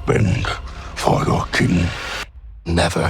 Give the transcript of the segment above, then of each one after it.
bend for your king. Never.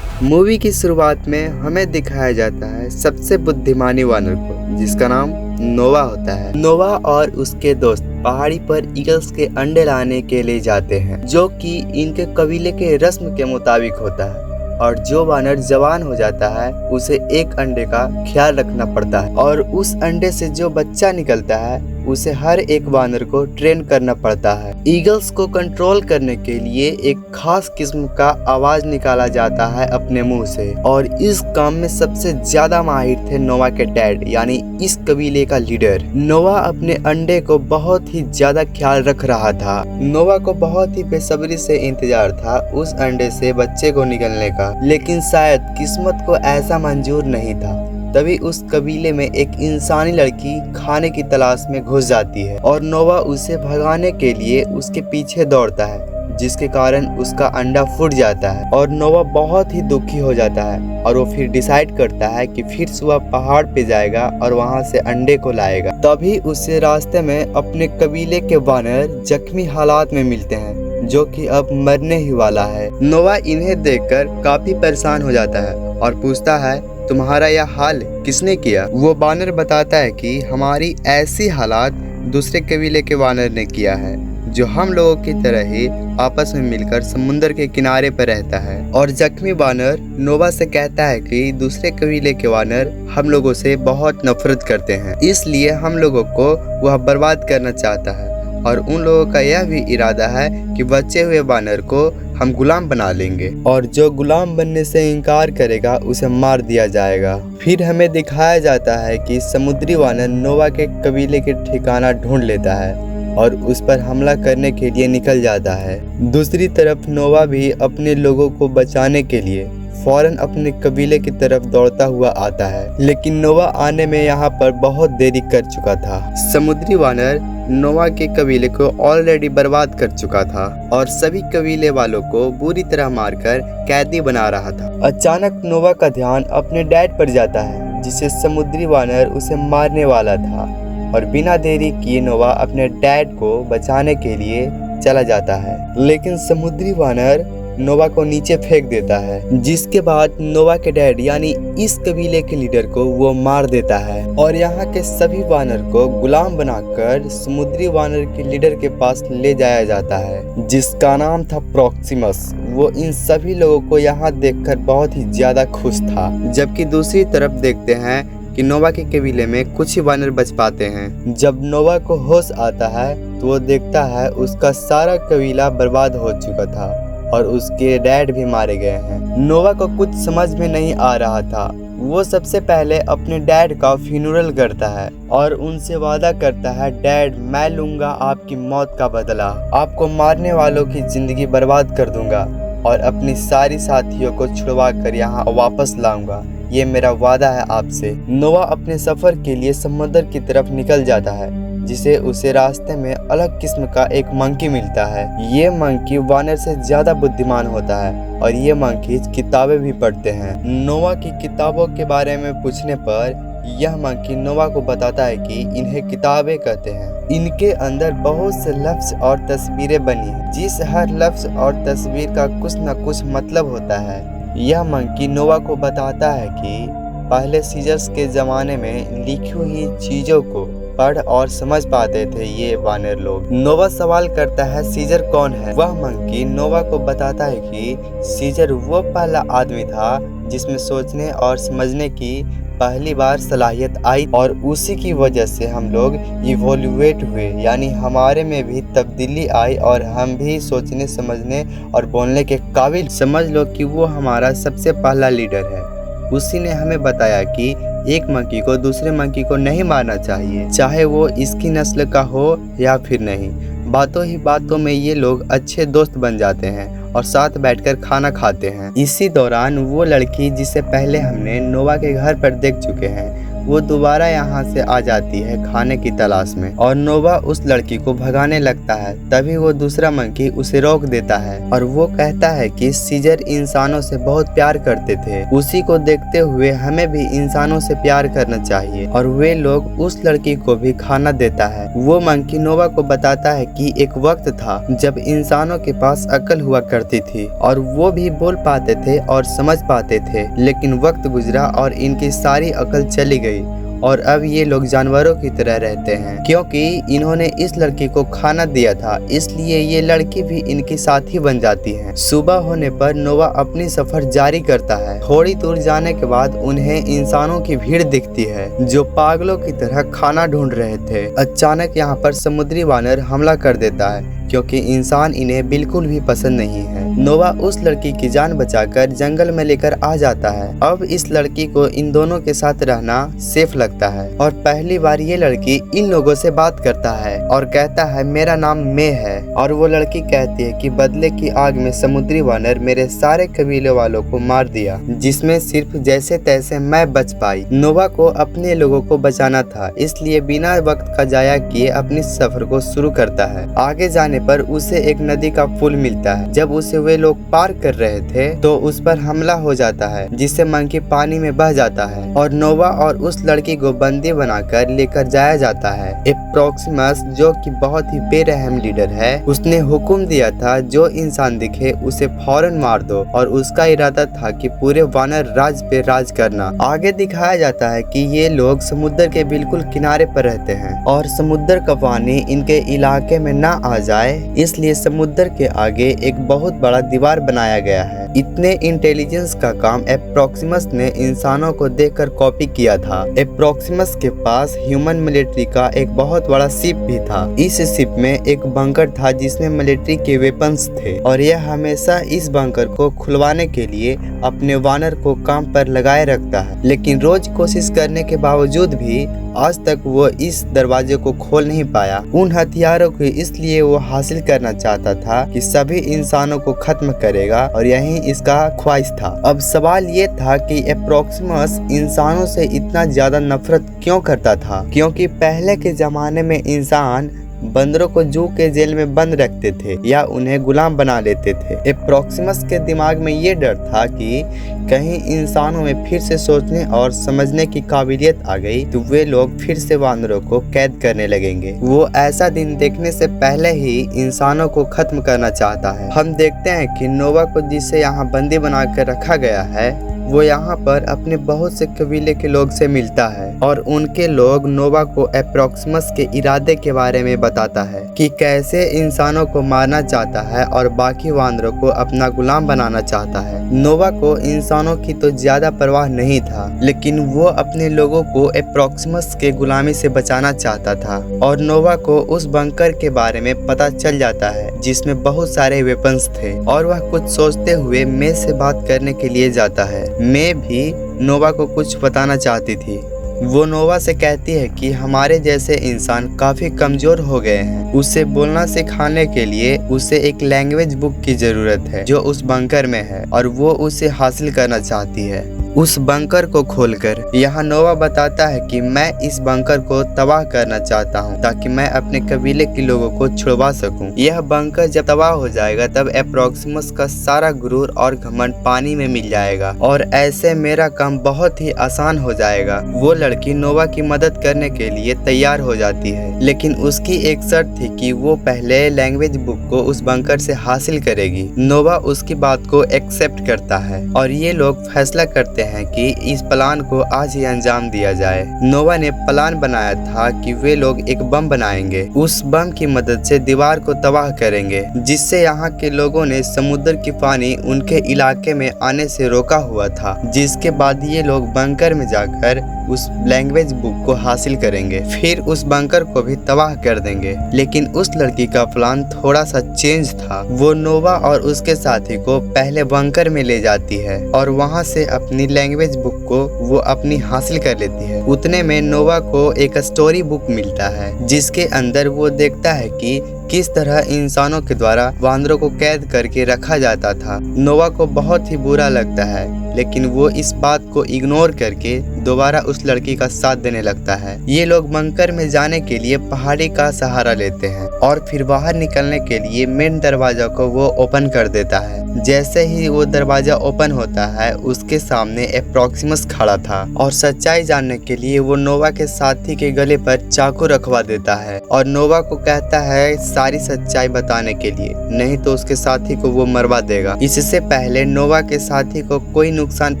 Movie की शुरुआत में हमें दिखाया जाता है सबसे बुद्धिमानी वानर को, जिसका नाम नोवा होता है। नोवा और उसके दोस्त पहाड़ी पर ईगल्स के अंडे लाने के लिए जाते हैं, जो कि इनके कबीले के रस्म के मुताबिक होता है। और जो वानर जवान हो जाता है उसे एक अंडे का ख्याल रखना पड़ता है, और उस अंडे से जो बच्चा निकलता है उसे हर एक वानर को ट्रेन करना पड़ता है। ईगल्स को कंट्रोल करने के लिए एक खास किस्म का आवाज निकाला जाता है अपने मुंह से, और इस काम में सबसे ज्यादा माहिर थे नोवा के डैड, यानी इस कबीले का लीडर। नोवा अपने अंडे को बहुत ही ज्यादा ख्याल रख रहा था। नोवा को बहुत ही बेसब्री से इंतजार था उस अंडे से बच्चे को निकलने का, लेकिन शायद किस्मत को ऐसा मंजूर नहीं था। तभी उस कबीले में एक इंसानी लड़की खाने की तलाश में घुस जाती है, और नोवा उसे भगाने के लिए उसके पीछे दौड़ता है, जिसके कारण उसका अंडा फूट जाता है। और नोवा बहुत ही दुखी हो जाता है, और वो फिर डिसाइड करता है कि फिर सुबह पहाड़ पे जाएगा और वहां से अंडे को लाएगा। तभी उसे रास्ते में अपने कबीले के वानर जख्मी हालात में मिलते हैं, जो कि अब मरने ही वाला है। नोवा इन्हें देखकर काफी परेशान हो जाता है और पूछता है, तुम्हारा यह हाल किसने किया? वो वानर बताता है कि हमारी ऐसी हालात दूसरे कबीले के वानर ने किया है, जो हम लोगों की तरह ही आपस में मिलकर समुद्र के किनारे पर रहता है। और जख्मी वानर नोवा से कहता है कि दूसरे कबीले के वानर हम लोगों से बहुत नफरत करते हैं, इसलिए हम लोगों को वह बर्बाद करना चाहता है। और उन लोगों का यह भी इरादा है कि बचे हुए वानर को हम गुलाम बना लेंगे, और जो गुलाम बनने से इनकार करेगा उसे मार दिया जाएगा। फिर हमें दिखाया जाता है कि समुद्री वानर नोवा के कबीले के ठिकाना ढूंढ लेता है और उस पर हमला करने के लिए निकल जाता है। दूसरी तरफ नोवा भी अपने लोगों को बचाने के लिए फौरन अपने कबीले की तरफ दौड़ता हुआ आता है, लेकिन नोवा आने में यहाँ पर बहुत देरी कर चुका था। समुद्री वानर नोवा के कबीले को ऑलरेडी बर्बाद कर चुका था और सभी कबीले वालों को बुरी तरह मारकर कैदी बना रहा था। अचानक नोवा का ध्यान अपने डैड पर जाता है, जिसे समुद्री वानर उसे मारने वाला था, और बिना देरी किए नोवा अपने डैड को बचाने के लिए चला जाता है। लेकिन समुद्री वानर नोवा को नीचे फेंक देता है, जिसके बाद नोवा के डैड यानी इस कबीले के लीडर को वो मार देता है, और यहाँ के सभी वानर को गुलाम बनाकर समुद्री वानर के लीडर के पास ले जाया जाता है, जिसका नाम था प्रॉक्सिमस। वो इन सभी लोगों को यहाँ देखकर बहुत ही ज्यादा खुश था। जबकि दूसरी तरफ देखते हैं कि नोवा के कबीले में कुछ ही वानर बच पाते हैं। जब नोवा को होश आता है तो वो देखता है उसका सारा कबीला बर्बाद हो चुका था और उसके डैड भी मारे गए हैं। नोवा को कुछ समझ में नहीं आ रहा था। वो सबसे पहले अपने डैड का फ्यूनरल करता है और उनसे वादा करता है, डैड मैं लूंगा आपकी मौत का बदला, आपको मारने वालों की जिंदगी बर्बाद कर दूंगा और अपनी सारी साथियों को छुड़वा कर यहाँ वापस लाऊंगा, ये मेरा वादा है आपसे। नोवा अपने सफर के लिए समुद्र की तरफ निकल जाता है, जिसे उसे रास्ते में अलग किस्म का एक मंकी मिलता है। ये मंकी वानर से ज्यादा बुद्धिमान होता है और ये मंकी किताबें भी पढ़ते हैं। नोवा की किताबों के बारे में पूछने पर यह मंकी नोवा को बताता है कि इन्हें किताबें कहते हैं। इनके अंदर बहुत से लफ्ज और तस्वीरें बनी हैं, जिस हर लफ्ज और तस्वीर का कुछ न कुछ मतलब होता है। यह मंकी नोवा को बताता है कि पहले सीजर्स के जमाने में लिखी हुई चीजों को पढ़ और समझ पाते थे ये वानर लोग। नोवा सवाल करता है, सीजर कौन है? वह मंकी नोवा को बताता है कि सीजर वो पहला आदमी था जिसमें सोचने और समझने की पहली बार सलाहियत आई, और उसी की वजह से हम लोग इवोल्यूएट हुए, यानी हमारे में भी तब्दीली आई और हम भी सोचने समझने और बोलने के काबिल। समझ लो कि वो हमारा सबसे पहला लीडर है। उसी ने हमें बताया कि एक मंकी को दूसरे मंकी को नहीं मारना चाहिए, चाहे वो इसकी नस्ल का हो या फिर नहीं। बातों ही बातों में ये लोग अच्छे दोस्त बन जाते हैं और साथ बैठकर खाना खाते हैं। इसी दौरान वो लड़की जिसे पहले हमने नोवा के घर पर देख चुके हैं, वो दोबारा यहाँ से आ जाती है खाने की तलाश में और नोवा उस लड़की को भगाने लगता है। तभी वो दूसरा मंकी उसे रोक देता है और वो कहता है कि सीजर इंसानों से बहुत प्यार करते थे, उसी को देखते हुए हमें भी इंसानों से प्यार करना चाहिए और वे लोग उस लड़की को भी खाना देता है। वो मंकी नोवा को बताता है कि एक वक्त था जब इंसानों के पास अक्ल हुआ करती थी और वो भी बोल पाते थे और समझ पाते थे, लेकिन वक्त गुजरा और इनकी सारी अक्ल चली गई और अब ये लोग जानवरों की तरह रहते हैं। क्योंकि इन्होंने इस लड़की को खाना दिया था, इसलिए ये लड़की भी इनकी साथी बन जाती है। सुबह होने पर नोवा अपनी सफर जारी करता है। थोड़ी दूर जाने के बाद उन्हें इंसानों की भीड़ दिखती है जो पागलों की तरह खाना ढूंढ रहे थे। अचानक यहाँ पर समुद्री वानर हमला कर देता है क्योंकि इंसान इन्हें बिल्कुल भी पसंद नहीं है। नोवा उस लड़की की जान बचाकर जंगल में लेकर आ जाता है। अब इस लड़की को इन दोनों के साथ रहना सेफ लगता है और पहली बार ये लड़की इन लोगों से बात करता है और कहता है मेरा नाम मे है। और वो लड़की कहती है कि बदले की आग में समुद्री वानर मेरे सारे कबीले वालों को मार दिया, जिसमें सिर्फ जैसे तैसे मैं बच पाई। नोवा को अपने लोगों को बचाना था, इसलिए बिना वक्त का जाया किए अपनी सफर को शुरू करता है। आगे जाने पर उसे एक नदी का पुल मिलता है। जब उसे वे लोग पार कर रहे थे तो उस पर हमला हो जाता है, जिससे मंकी पानी में बह जाता है और नोवा और उस लड़की को बंदी बनाकर लेकर जाया जाता है। एप्रोक्सिमस, जो कि बहुत ही बेरहम लीडर है, उसने हुक्म दिया था जो इंसान दिखे उसे फौरन मार दो और उसका इरादा था कि पूरे वानर राज पे राज करना। आगे दिखाया जाता है कि ये लोग समुद्र के बिल्कुल किनारे पर रहते हैं और समुद्र का पानी इनके इलाके में ना आ जाए, इसलिए समुद्र के आगे एक बहुत बड़ा दीवार बनाया गया है। इतने इंटेलिजेंस का काम एप्रोक्सिमस ने इंसानों को देखकर कॉपी किया था। एप्रोक्सिमस के पास ह्यूमन मिलिट्री का एक बहुत बड़ा शिप भी था। इस शिप में एक बंकर था जिसमें मिलिट्री के वेपन्स थे और यह हमेशा इस बंकर को खुलवाने के लिए अपने वानर को काम पर लगाए रखता है, लेकिन रोज कोशिश करने के बावजूद भी आज तक वो इस दरवाजे को खोल नहीं पाया। उन हथियारों को इसलिए वो हासिल करना चाहता था कि सभी इंसानों को खत्म करेगा और यही इसका ख्वाहिश था। अब सवाल ये था कि एप्रोक्सिमस इंसानों से इतना ज्यादा नफरत क्यों करता था, क्योंकि पहले के जमाने में इंसान बंदरों को जू के जेल में बंद रखते थे या उन्हें गुलाम बना लेते थे। एप्रोक्सिमस के दिमाग में ये डर था कि कहीं इंसानों में फिर से सोचने और समझने की काबिलियत आ गई तो वे लोग फिर से वानरों को कैद करने लगेंगे। वो ऐसा दिन देखने से पहले ही इंसानों को खत्म करना चाहता है। हम देखते हैं कि नोवा को जिसे यहाँ बंदी बना कर रखा गया है वो यहाँ पर अपने बहुत से कबीले के लोग से मिलता है और उनके लोग नोवा को एप्रोक्सिमस के इरादे के बारे में बताता है कि कैसे इंसानों को मारना चाहता है और बाकी वानरों को अपना गुलाम बनाना चाहता है। नोवा को इंसानों की तो ज्यादा परवाह नहीं था, लेकिन वो अपने लोगों को एप्रोक्सिमस के गुलामी से बचाना चाहता था और नोवा को उस बंकर के बारे में पता चल जाता है जिसमें बहुत सारे वेपन्स थे और वह कुछ सोचते हुए मे से बात करने के लिए जाता है। मैं भी नोवा को कुछ बताना चाहती थी। वो नोवा से कहती है कि हमारे जैसे इंसान काफी कमजोर हो गए हैं। उसे बोलना सिखाने के लिए उसे एक लैंग्वेज बुक की जरूरत है जो उस बंकर में है और वो उसे हासिल करना चाहती है। उस बंकर को खोलकर यहाँ नोवा बताता है कि मैं इस बंकर को तबाह करना चाहता हूँ ताकि मैं अपने कबीले के लोगों को छुड़वा सकूं। यह बंकर जब तबाह हो जाएगा तब एप्रोक्सिमस का सारा गुरूर और घमंड पानी में मिल जाएगा और ऐसे मेरा काम बहुत ही आसान हो जाएगा। वो लड़की नोवा की मदद करने के लिए तैयार हो जाती है, लेकिन उसकी एक शर्त थी कि वो पहले लैंग्वेज बुक को उस बंकर से हासिल करेगी। नोवा उसकी बात को एक्सेप्ट करता है और ये लोग फैसला करते हैं कि इस प्लान को आज ही अंजाम दिया जाए। नोवा ने प्लान बनाया था कि वे लोग एक बम बनाएंगे, उस बम की मदद से दीवार को तबाह करेंगे, जिससे यहाँ के लोगों ने समुद्र की पानी उनके इलाके में आने से रोका हुआ था। जिसके बाद ये लोग बंकर में जाकर उस लैंग्वेज बुक को हासिल करेंगे, फिर उस बंकर को भी तबाह कर देंगे। लेकिन उस लड़की का प्लान थोड़ा सा चेंज था। वो नोवा और उसके साथी को पहले बंकर में ले जाती है और वहाँ से अपनी लैंग्वेज बुक को वो अपनी हासिल कर लेती है। उतने में नोवा को एक स्टोरी बुक मिलता है जिसके अंदर वो देखता है कि किस तरह इंसानों के द्वारा वानरों को कैद करके रखा जाता था। नोवा को बहुत ही बुरा लगता है लेकिन वो इस बात को इग्नोर करके दोबारा उस लड़की का साथ देने लगता है। ये लोग बंकर में जाने के लिए पहाड़ी का सहारा लेते हैं और फिर बाहर निकलने के लिए मेन दरवाजा को वो ओपन कर देता है। जैसे ही वो दरवाजा ओपन होता है उसके सामने एप्रोक्सिमस खड़ा था और सच्चाई जानने के लिए वो नोवा के साथी के गले पर चाकू रखवा देता है और नोवा को कहता है सारी सच्चाई बताने के लिए, नहीं तो उसके साथी को वो मरवा देगा। इससे पहले नोवा के साथी को कोई नुकसान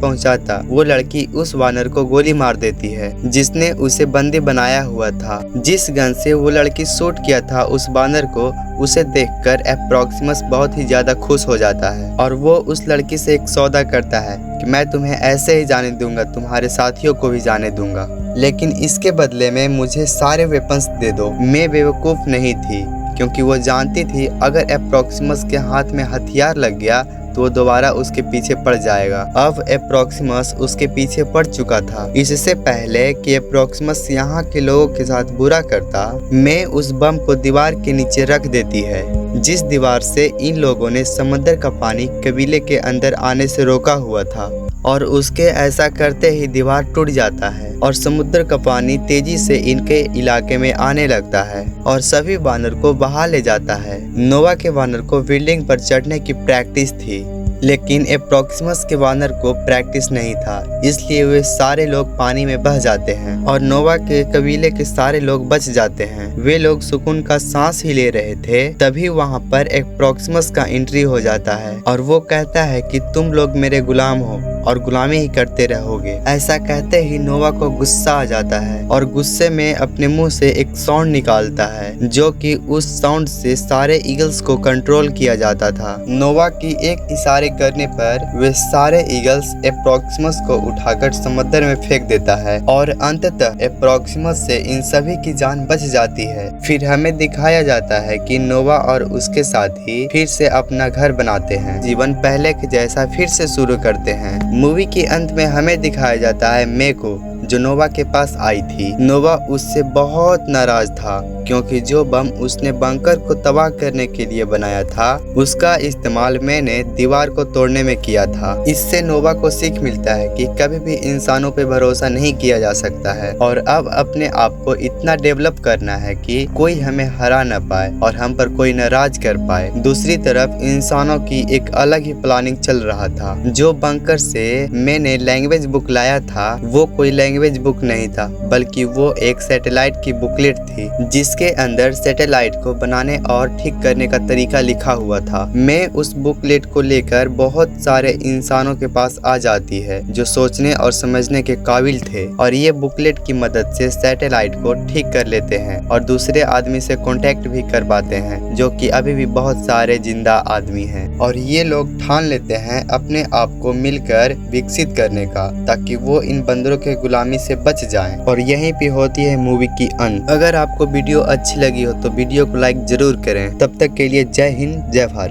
पहुंचाता वो लड़की उस वानर को गोली मार देती है जिसने उसे बंदी बनाया हुआ था। जिस गन से वो लड़की शूट किया था उस वानर को, उसे देखकर एप्रोक्सिमस बहुत ही ज्यादा खुश हो जाता है और वो उस लड़की से एक सौदा करता है कि मैं तुम्हें ऐसे ही जाने दूंगा, तुम्हारे साथियों को भी जाने दूंगा, लेकिन इसके बदले में मुझे सारे वेपन्स दे दो। मैं बेवकूफ नहीं थी क्योंकि वो जानती थी अगर एप्रोक्सिमस के हाथ में हथियार लग गया तो वो दोबारा उसके पीछे पड़ जाएगा। अब एप्रोक्सिमस उसके पीछे पड़ चुका था। इससे पहले कि एप्रोक्सिमस यहाँ के लोगों के साथ बुरा करता, मैं उस बम को दीवार के नीचे रख देती है जिस दीवार से इन लोगों ने समुद्र का पानी कबीले के अंदर आने से रोका हुआ था और उसके ऐसा करते ही दीवार टूट जाता है और समुद्र का पानी तेजी से इनके इलाके में आने लगता है और सभी वानर को बहा ले जाता है। नोवा के वानर को बिल्डिंग पर चढ़ने की प्रैक्टिस थी लेकिन एप्रोक्सिमस के वानर को प्रैक्टिस नहीं था, इसलिए वे सारे लोग पानी में बह जाते हैं और नोवा के कबीले के सारे लोग बच जाते हैं। वे लोग सुकून का सांस ही ले रहे थे तभी वहां पर एप्रोक्सिमस का एंट्री हो जाता है और वो कहता है कि तुम लोग मेरे गुलाम हो और गुलामी ही करते रहोगे। ऐसा कहते ही नोवा को गुस्सा आ जाता है और गुस्से में अपने मुंह से एक साउंड निकालता है जो कि उस साउंड से सारे ईगल्स को कंट्रोल किया जाता था। नोवा की एक इशारे करने पर वे सारे ईगल्स एप्रोक्सिमस को उठाकर समुद्र में फेंक देता है और अंततः एप्रोक्सिमस से इन सभी की जान बच जाती है। फिर हमें दिखाया जाता है कि नोवा और उसके साथी फिर से अपना घर बनाते हैं, जीवन पहले के जैसा फिर से शुरू करते हैं। मूवी के अंत में हमें दिखाया जाता है मे को जो नोवा के पास आई थी। नोवा उससे बहुत नाराज था क्योंकि जो बम उसने बंकर को तबाह करने के लिए बनाया था उसका इस्तेमाल मैंने दीवार को तोड़ने में किया था। इससे नोवा को सीख मिलता है कि कभी भी इंसानों पे भरोसा नहीं किया जा सकता है और अब अपने आप को इतना डेवलप करना है कि कोई हमें हरा न पाए और हम पर कोई नाराज कर पाए। दूसरी तरफ इंसानों की एक अलग ही प्लानिंग चल रहा था। जो बंकर से मैंने लैंग्वेज बुक लाया था वो कोई लैंग्वेज बुक नहीं था बल्कि वो एक सैटेलाइट की बुकलेट थी जिसके अंदर सैटेलाइट को बनाने और ठीक करने का तरीका लिखा हुआ था। मैं उस बुकलेट को लेकर बहुत सारे इंसानों के पास आ जाती है जो सोचने और समझने के काबिल थे और ये बुकलेट की मदद से सैटेलाइट को ठीक कर लेते हैं और दूसरे आदमी से कांटेक्ट भी कर पाते हैं जो कि अभी भी बहुत सारे जिंदा आदमी हैं और ये लोग ठान लेते हैं अपने आप को मिलकर विकसित करने का ताकि वो इन बंदरों के गुलामी से बच जाएं। और यहीं पे होती है मूवी की अंत। अगर आपको वीडियो अच्छी लगी हो तो वीडियो को लाइक जरूर करें। तब तक के लिए जय हिंद, जय भारत।